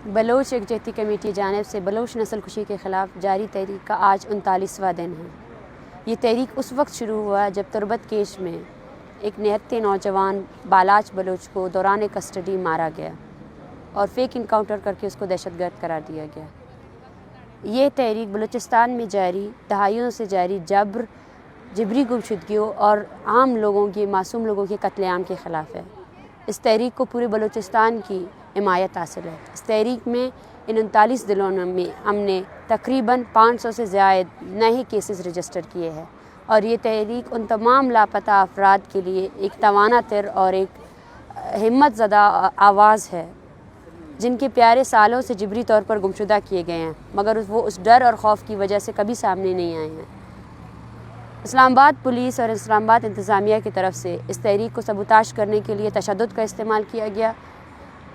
Bloch यकजहती committee जानिब से Bloch नस्ल कुशी के ख़िलाफ़ जारी तहरीक का आज 39वां दिन है। ये तहरीक उस वक्त शुरू हुआ जब तुरबत केश में एक निहत्ते नौजवान बालाच बलोच को दौरान कस्टडी मारा गया और फेक इनकाउंटर करके उसको दहशतगर्द करार दिया गया। ये तहरीक बलूचिस्तान में जारी दहाइयों से जारी जबरी गुमशुदगियों और आम लोगों के मासूम लोगों के कत्लेआम के ख़िलाफ़ है। इस तहरीक को पूरे बलूचिस्तान की हिमायत हासिल है। इस तहरीक में इन 39 दिनों में हमने तकरीबन 500 से ज़्यादा नए केसेस रजिस्टर किए हैं और ये तहरीक उन तमाम लापता अफराद के लिए एक तवाना तर और एक हिम्मत ज़दा आवाज़ है जिनके प्यारे सालों से जबरी तौर पर गुमशुदा किए गए हैं, मगर वो उस डर और खौफ की वजह से कभी सामने नहीं आए हैं। इस्लामाबाद पुलिस और इस्लामाबाद इंतज़ामिया की तरफ से इस तहरीक को सबूताश करने के लिए तशद्दुद का इस्तेमाल किया गया।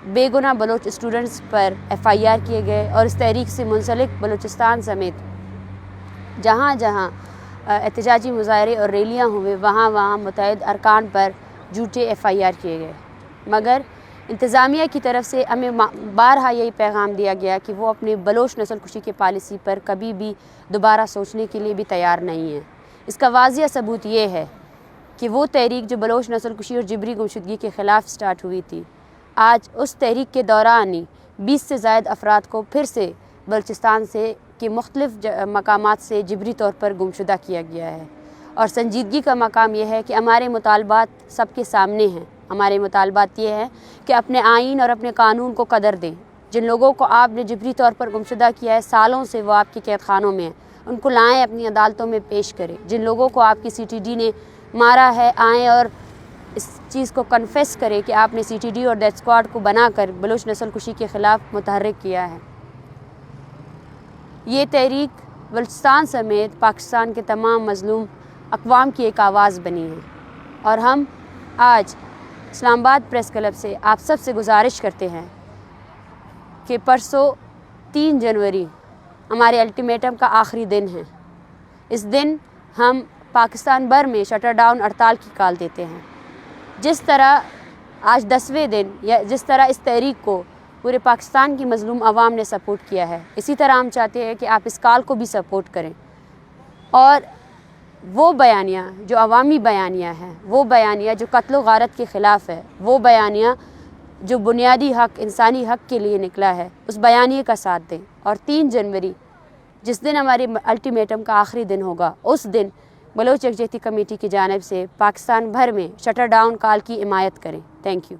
बेगुनाह बलोच स्टूडेंट्स पर FIR किए गए और इस तहरीक से मुंसलिक बलूचिस्तान समेत जहाँ जहाँ एहतजाजी मुजाहरे और रैलियाँ हुए वहाँ मुतअद्दिद अरकान पर झूठे FIR किए गए, मगर इंतज़ामिया की तरफ से हमें बारहा यही पैगाम दिया गया कि वो अपने बलोच नस्ल कुशी की पॉलिसी पर कभी भी दोबारा सोचने के लिए भी तैयार नहीं है। इसका वाज़िया सबूत ये है कि वो तहरीक जो बलोच नस्ल कुशी और जबरी गुमशुदगी के ख़िलाफ़ स्टार्ट हुई थी, आज उस तहरीक के दौरान ही 20 से ज़ायद अफराद को फिर से बलूचिस्तान से के मुख्तलिफ़ मकामात से जबरी तौर पर गुमशुदा किया गया है। और संजीदगी का मकाम यह है कि हमारे मुतालबात सबके सामने हैं। हमारे मुतालबात ये हैं कि अपने आइन और अपने कानून को कदर दें। जिन लोगों को आपने जबरी तौर पर गुमशुदा किया है, सालों से वो आपके कैद खानों में हैं, उनको लाएँ, अपनी अदालतों में पेश करें। जिन लोगों को आपकी CTD ने मारा है, आएँ और इस चीज़ को कन्फेस करें कि आपने CTD और डेथ स्क्वाड को बनाकर बलोच नस्ल कुशी के ख़िलाफ़ मुतहर्रिक किया है। ये तहरीक बलूचिस्तान समेत पाकिस्तान के तमाम मज़लूम अक़वाम की एक आवाज़ बनी है और हम आज इस्लामाबाद प्रेस क्लब से आप सब से गुजारिश करते हैं कि परसों 3 जनवरी हमारे अल्टीमेटम का आखिरी दिन है। इस दिन हम पाकिस्तान भर में शटर डाउन हड़ताल की कॉल देते हैं। जिस तरह आज 10वें दिन या जिस तरह इस तहरीक को पूरे पाकिस्तान की मज़लूम आवाम ने सपोर्ट किया है, इसी तरह हम चाहते हैं कि आप इस कॉल को भी सपोर्ट करें और वो बयानिया जो अवामी बयानिया है, वो बयानिया जो कत्ल व गारत के ख़िलाफ़ है, वो बयानिया जो बुनियादी हक़ इंसानी हक़ के लिए निकला है, उस बयानिए का साथ दें। और 3 जनवरी जिस दिन हमारे अल्टीमेटम का आखिरी दिन होगा, उस दिन बलोच यकजहती कमेटी की जानिब से पाकिस्तान भर में शटर डाउन कॉल की हिमायत करें। Thank you.